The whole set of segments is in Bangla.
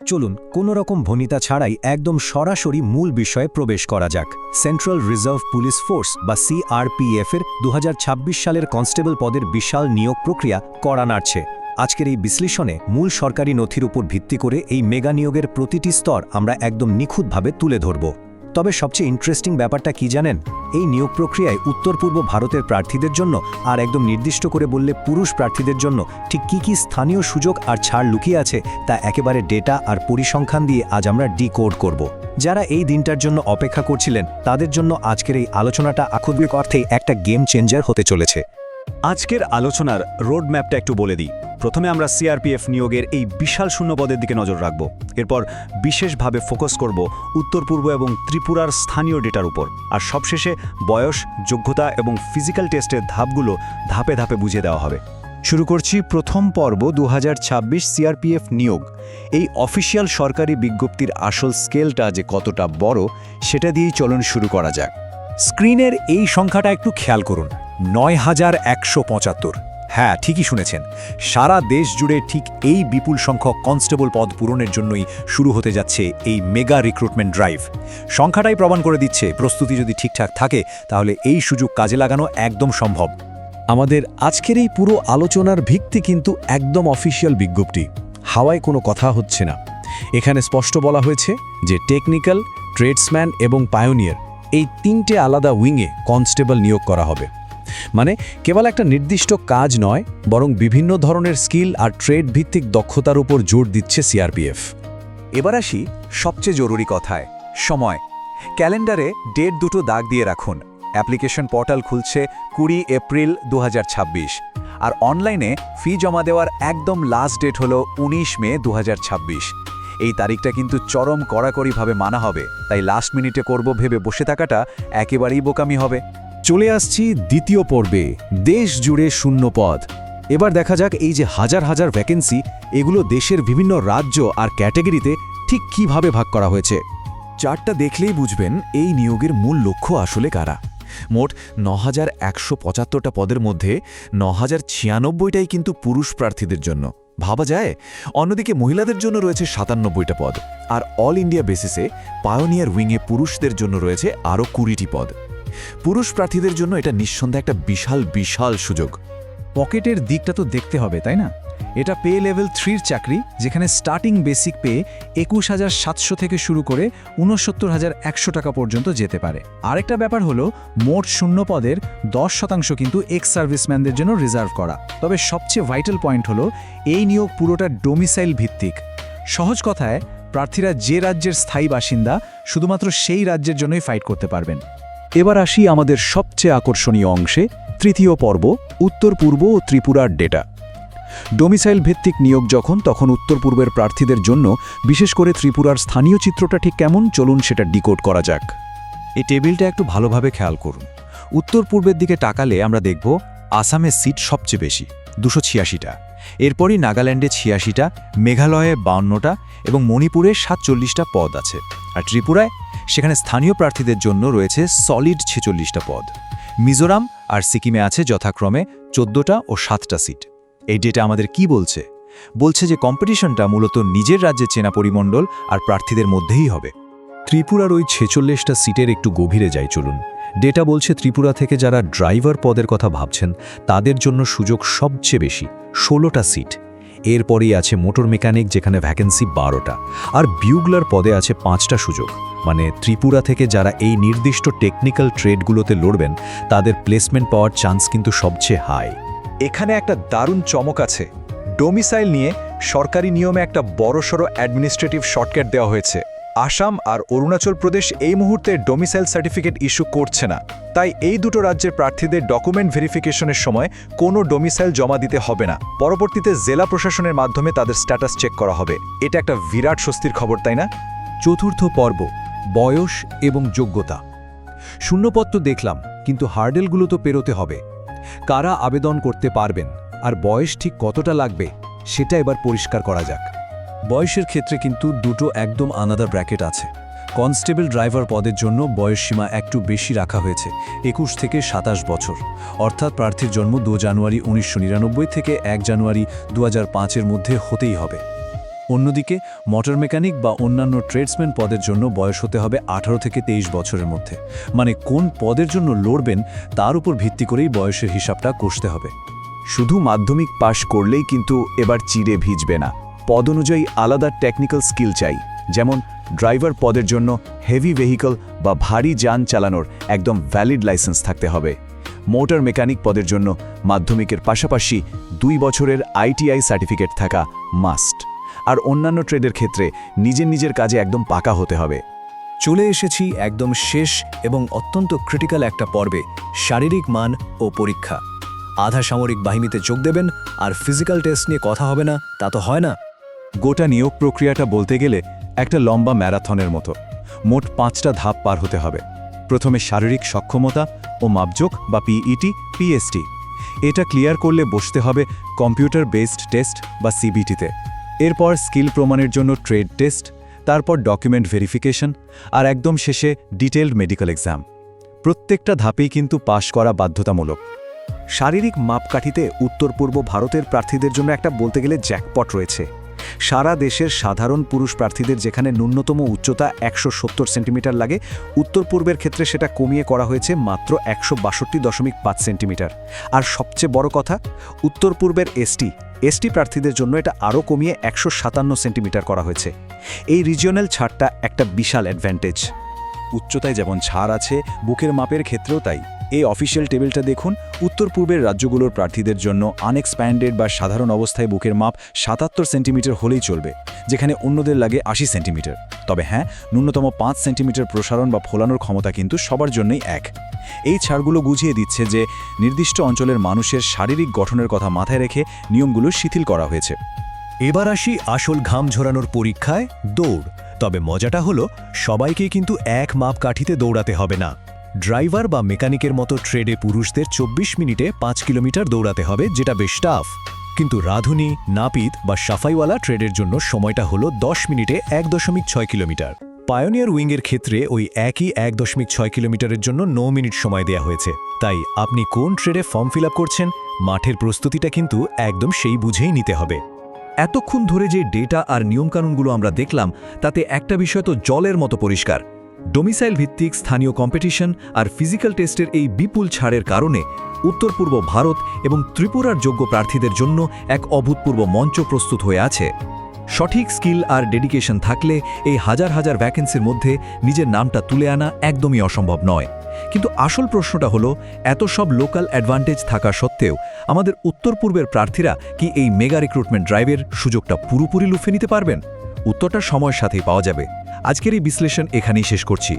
চলুন কোনো রকম ভনিতা ছাড়াই একদম সরাসরি মূল বিষয়ে প্রবেশ করা যাক। সেন্ট্রাল রিজার্ভ পুলিশ ফোর্স বা সিআরপিএফ এর 2026 সালের কনস্টেবল পদের বিশাল নিয়োগ প্রক্রিয়া কড়া নাড়ছে। আজকের এই বিশ্লেষণে মূল সরকারি নথির উপর ভিত্তি করে এই মেগা নিয়োগের প্রতিটি স্তর আমরা একদম নিখুঁতভাবে তুলে ধরব। তবে সবচেয়ে ইন্টারেস্টিং ব্যাপারটা কি জানেন? এই নিয়োগ প্রক্রিয়ায় উত্তর পূর্ব ভারতের প্রার্থীদের জন্য আর একদম নির্দিষ্ট করে বললে পুরুষ প্রার্থীদের জন্য ঠিক কী স্থানীয় সুযোগ আর ছাড় লুকিয়ে আছে তা একেবারে ডেটা আর পরিসংখ্যান দিয়ে আজ আমরা ডিকোড করব। যারা এই দিনটার জন্য অপেক্ষা করছিলেন তাদের জন্য আজকের এই আলোচনাটা আক্ষরিক অর্থেই একটা গেম চেঞ্জার হতে চলেছে। আজকের আলোচনার রোডম্যাপটা একটু বলে দিই। প্রথমে আমরা সিআরপিএফ নিয়োগের এই বিশাল শূন্যপদের দিকে নজর রাখব। এরপর বিশেষভাবে ফোকাস করব উত্তর পূর্ব এবং ত্রিপুরার স্থানীয় ডেটার উপর। আর সবশেষে বয়স, যোগ্যতা এবং ফিজিক্যাল টেস্টের ধাপগুলো ধাপে ধাপে বুঝিয়ে দেওয়া হবে। শুরু করছি প্রথম পর্ব 2026 সিআরপিএফ নিয়োগ। এই অফিসিয়াল সরকারি বিজ্ঞপ্তির আসল স্কেলটা যে কতটা বড় সেটা দিয়েই চলন শুরু করা যাক। স্ক্রিনের এই সংখ্যাটা একটু খেয়াল করুন, ৯,১৭৫। হ্যাঁ, ঠিকই শুনেছেন, সারা দেশ জুড়ে ঠিক এই বিপুল সংখ্যক কনস্টেবল পদ পূরণের জন্যই শুরু হতে যাচ্ছে এই মেগা রিক্রুটমেন্ট ড্রাইভ। সংখ্যাটাই প্রমাণ করে দিচ্ছে প্রস্তুতি যদি ঠিকঠাক থাকে তাহলে এই সুযোগ কাজে লাগানো একদম সম্ভব। আমাদের আজকের এই পুরো আলোচনার ভিত্তি কিন্তু একদম অফিসিয়াল বিজ্ঞপ্তি, হাওয়ায় কোনো কথা হচ্ছে না। এখানে স্পষ্ট বলা হয়েছে যে টেকনিক্যাল, ট্রেডসম্যান এবং পায়োনিয়ার এই তিনটে আলাদা উইংয়ে কনস্টেবল নিয়োগ করা হবে। মানে কেবল একটা নির্দিষ্ট কাজ নয়, বরং বিভিন্ন ধরনের স্কিল আর ট্রেড ভিত্তিক দক্ষতার উপর জোর দিচ্ছে সিআরপিএফ। এবার আসি সবচেয়ে জরুরি কথায়, সময়। ক্যালেন্ডারে ডেট দুটো দাগ দিয়ে রাখুন। অ্যাপ্লিকেশন পোর্টাল খুলছে 20 এপ্রিল 2026, আর অনলাইনে ফি জমা দেওয়ার একদম লাস্ট ডেট হলো 19 মে 2026। এই তারিখটা কিন্তু চরম কড়াকড়িভাবে মানা হবে, তাই লাস্ট মিনিটে করব ভেবে বসে থাকাটা একেবারেই বোকামি হবে। চলে আসছি দ্বিতীয় পর্বে, দেশ জুড়ে শূন্য পদ। এবার দেখা যাক এই যে হাজার হাজার ভ্যাকেন্সি, এগুলো দেশের বিভিন্ন রাজ্য আর ক্যাটেগরিতে ঠিক কিভাবে ভাগ করা হয়েছে। চার্টটা দেখলেই বুঝবেন এই নিয়োগের মূল লক্ষ্য আসলে কারা। মোট ৯,১৭৫টা পদের মধ্যে ৯,০৯৬টাই কিন্তু পুরুষ প্রার্থীদের জন্য, ভাবা যায়। অন্যদিকে মহিলাদের জন্য রয়েছে ৯৭টা পদ, আর অল ইন্ডিয়া বেসিসে পায়োনিয়ার উইংয়ে পুরুষদের জন্য রয়েছে আরও ২০টি পদ। পুরুষ প্রার্থীদের জন্য এটা নিঃসন্দেহে একটা বিশাল বিশাল সুযোগ। পকেটের দিকটা তো দেখতে হবে, তাই না? এটা পে লেভেল 3-র চাকরি, যেখানে স্টার্টিং বেসিক পে ২১,৭০০ থেকে শুরু করে ৬৯,১০০ টাকা পর্যন্ত যেতে পারে। আরেকটা ব্যাপার হলো, মোট শূন্য পদের 10% কিন্তু এক্স সার্ভিসম্যানদের জন্য রিজার্ভ করা। তবে সবচেয়ে ভাইটাল পয়েন্ট হলো, এই নিয়োগ পুরোটা ডোমিসাইল ভিত্তিক। সহজ কথায়, প্রার্থীরা যে রাজ্যের স্থায়ী বাসিন্দা শুধুমাত্র সেই রাজ্যের জন্যই ফাইট করতে পারবেন। এবার আসি আমাদের সবচেয়ে আকর্ষণীয় অংশে, তৃতীয় পর্ব, উত্তর পূর্ব ও ত্রিপুরার ডেটা। ডোমিসাইল ভিত্তিক নিয়োগ তখন উত্তর পূর্বের প্রার্থীদের জন্য, বিশেষ করে ত্রিপুরার স্থানীয় চিত্রটা ঠিক কেমন, চলুন সেটা ডিকোড করা যাক। এই টেবিলটা একটু ভালোভাবে খেয়াল করুন। উত্তর পূর্বের দিকে তাকালে আমরা দেখব আসামের সিট সবচেয়ে বেশি, 286টা। এরপরই নাগাল্যান্ডে 86টা, মেঘালয়ে 52টা এবং মণিপুরে 47টা পদ আছে। আর ত্রিপুরায় সেখানে স্থানীয় প্রার্থীদের জন্য রয়েছে সলিড 46টা পদ। মিজোরাম আর সিকিমে আছে যথাক্রমে 14টা ও 7টা সিট। এই ডেটা আমাদের কি বলছে? বলছে যে কম্পিটিশনটা মূলত নিজের রাজ্যের চেনা পরিমণ্ডল আর প্রার্থীদের মধ্যেই হবে। ত্রিপুরার ওই 46টা সিটের একটু গভীরে যাই চলুন। ডেটা বলছে ত্রিপুরা থেকে যারা ড্রাইভার পদের কথা ভাবছেন তাদের জন্য সুযোগ সবচেয়ে বেশি, 16টা সিট। এরপরেই আছে মোটর মেকানিক, যেখানে ভ্যাকেন্সি 12টা, আর বিউগলার পদে আছে 5টা সুযোগ। মানে ত্রিপুরা থেকে যারা এই নির্দিষ্ট টেকনিক্যাল ট্রেডগুলোতে লড়বেন তাদের প্লেসমেন্ট পাওয়ার চান্স কিন্তু সবচেয়ে হাই। এখানে একটা দারুণ চমক আছে। ডোমিসাইল নিয়ে সরকারি নিয়মে একটা বড়সড় অ্যাডমিনিস্ট্রেটিভ শর্টকাট দেওয়া হয়েছে। আসাম আর অরুণাচল প্রদেশ এই মুহূর্তে ডোমিসাইল সার্টিফিকেট ইস্যু করছে না, তাই এই দুটো রাজ্যের প্রার্থীদের ডকুমেন্ট ভেরিফিকেশনের সময় কোনো ডোমিসাইল জমা দিতে হবে না। পরবর্তীতে জেলা প্রশাসনের মাধ্যমে তাদের স্ট্যাটাস চেক করা হবে। এটা একটা বিরাট স্বস্তির খবর, তাই না? চতুর্থ পর্ব, বয়স এবং যোগ্যতা। শূন্যপদ তো দেখলাম, কিন্তু হার্ডেলগুলো তো পেরোতে হবে। কারা আবেদন করতে পারবেন আর বয়স ঠিক কতটা লাগবে সেটা এবার পরিষ্কার করা যাক। বয়সের ক্ষেত্রে কিন্তু দুটো একদম আলাদা ব্র্যাকেট আছে। কনস্টেবল ড্রাইভার পদের জন্য বয়সসীমা একটু বেশি রাখা হয়েছে, 21 থেকে 27 বছর। অর্থাৎ প্রার্থীর জন্ম 2 জানুয়ারি 1999 থেকে 1 জানুয়ারি 2005-এর মধ্যে হতেই হবে। অন্যদিকে মোটর মেকানিক বা অন্যান্য ট্রেডসম্যান পদের জন্য বয়স হতে হবে 18 থেকে 23 বছরের মধ্যে। মানে কোন পদের জন্য লড়বেন তার উপর ভিত্তি করেই বয়সের হিসাবটা কষতে হবে। শুধু মাধ্যমিক পাশ করলেই কিন্তু এবার চিড়ে ভিজবে না। পদ অনুযায়ী আলাদা টেকনিক্যাল স্কিল চাই, যেমন ড্রাইভার পদের জন্য হেভি ভেহিকল বা ভারী যান চালানোর একদম ভ্যালিড লাইসেন্স থাকতে হবে। মোটর মেকানিক পদের জন্য মাধ্যমিকের পাশাপাশি 2 বছরের আইটিআই সার্টিফিকেট থাকা মাস্ট। আর অন্যান্য ট্রেডের ক্ষেত্রে নিজের কাজে একদম পাকা হতে হবে। চলে এসেছি একদম শেষ এবং অত্যন্ত ক্রিটিক্যাল একটা পর্বে, শারীরিক মান ও পরীক্ষা। আধা সামরিক বাহিনীতে যোগ দেবেন আর ফিজিক্যাল টেস্ট নিয়ে কথা হবে না, তা তো হয় না। গোটা নিয়োগ প্রক্রিয়াটা বলতে গেলে একটা লম্বা ম্যারাথনের মতো। মোট 5টা ধাপ পার হতে হবে। প্রথমে শারীরিক সক্ষমতা ও মাপজোক বা পিইটি, পিএসটি। এটা ক্লিয়ার করলে বসতে হবে কম্পিউটার বেসড টেস্ট বা সিবিটিতে। এরপর স্কিল প্রমাণের জন্য ট্রেড টেস্ট, তারপর ডকুমেন্ট ভেরিফিকেশন, আর একদম শেষে ডিটেইলড মেডিকেল এক্সাম। প্রত্যেকটা ধাপেই কিন্তু পাশ করা বাধ্যতামূলক। শারীরিক মাপকাঠিতে উত্তর পূর্ব ভারতের প্রার্থীদের জন্য একটা বলতে গেলে জ্যাকপট রয়েছে। সারা দেশের সাধারণ পুরুষ প্রার্থীদের যেখানে ন্যূনতম উচ্চতা 170 সেন্টিমিটার লাগে, উত্তর পূর্বের ক্ষেত্রে সেটা কমিয়ে করা হয়েছে মাত্র 162.5 সেন্টিমিটার। আর সবচেয়ে বড় কথা, উত্তর পূর্বের এসটি প্রার্থীদের জন্য এটা আরও কমিয়ে 157 সেন্টিমিটার করা হয়েছে। এই রিজিওনাল ছাড়টা একটা বিশাল অ্যাডভান্টেজ। উচ্চতায় যেমন ছাড় আছে, বুকের মাপের ক্ষেত্রেও তাই। এই অফিসিয়াল টেবিলটা দেখুন। উত্তর পূর্বের রাজ্যগুলোর প্রার্থীদের জন্য আনএক্সপ্যান্ডেড বা সাধারণ অবস্থায় বুকের মাপ 77 সেন্টিমিটার হলেই চলবে, যেখানে অন্যদের লাগে 80 সেন্টিমিটার। তবে হ্যাঁ, ন্যূনতম 5 সেন্টিমিটার প্রসারণ বা ফোলানোর ক্ষমতা কিন্তু সবার জন্যই এক। এই ছাড়গুলো বুঝিয়ে দিচ্ছে যে নির্দিষ্ট অঞ্চলের মানুষের শারীরিক গঠনের কথা মাথায় রেখে নিয়মগুলো শিথিল করা হয়েছে। এবার আসি আসল ঘাম ঝরানোর পরীক্ষায়, দৌড়। তবে মজাটা হলো, সবাইকে কিন্তু এক মাপকাঠিতে দৌড়াতে হবে না। ড্রাইভার বা মেকানিকের মতো ট্রেডে পুরুষদের 24 মিনিটে 5 কিলোমিটার দৌড়াতে হবে, যেটা বেশ টাফ। কিন্তু রাঁধুনি, নাপিত বা সাফাইওয়ালা ট্রেডের জন্য সময়টা হলো 10 মিনিটে 1.6 কিলোমিটার। পায়োনিয়ার উইংয়ের ক্ষেত্রে ওই একই 1.6 কিলোমিটারের জন্য 9 মিনিট সময় দেয়া হয়েছে। তাই আপনি কোন ট্রেডে ফর্ম ফিল আপ করছেন, মাঠের প্রস্তুতিটা কিন্তু একদম সেই বুঝেই নিতে হবে। এতক্ষণ ধরে যে ডেটা আর নিয়মকানুনগুলো আমরা দেখলাম, তাতে একটা বিষয় তো জলের মতো পরিষ্কার। ডোমিসাইল ভিত্তিক স্থানীয় কম্পিটিশন আর ফিজিক্যাল টেস্টের এই বিপুল ছাড়ের কারণে উত্তর পূর্ব ভারত এবং ত্রিপুরার যোগ্য প্রার্থীদের জন্য এক অভূতপূর্ব মঞ্চ প্রস্তুত হয়ে আছে। সঠিক স্কিল আর ডেডিকেশন থাকলে এই হাজার হাজার ভ্যাকেন্সির মধ্যে নিজের নামটা তুলে আনা একদমই অসম্ভব নয়। কিন্তু আসল প্রশ্নটা হলো, এত সব লোকাল অ্যাডভান্টেজ থাকা সত্ত্বেও আমাদের উত্তর পূর্বের প্রার্থীরা কি এই মেগা রিক্রুটমেন্ট ড্রাইভের সুযোগটা পুরোপুরি লুফে নিতে পারবেন? উত্তরটা সময়ের সাথেই পাওয়া যাবে। আজকের এই বিশ্লেষণ এখানেই শেষ করছি।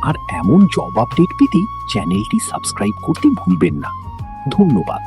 আর এমন জব আপডেট পেতে চ্যানেলটি সাবস্ক্রাইব করতে ভুলবেন না। ধন্যবাদ।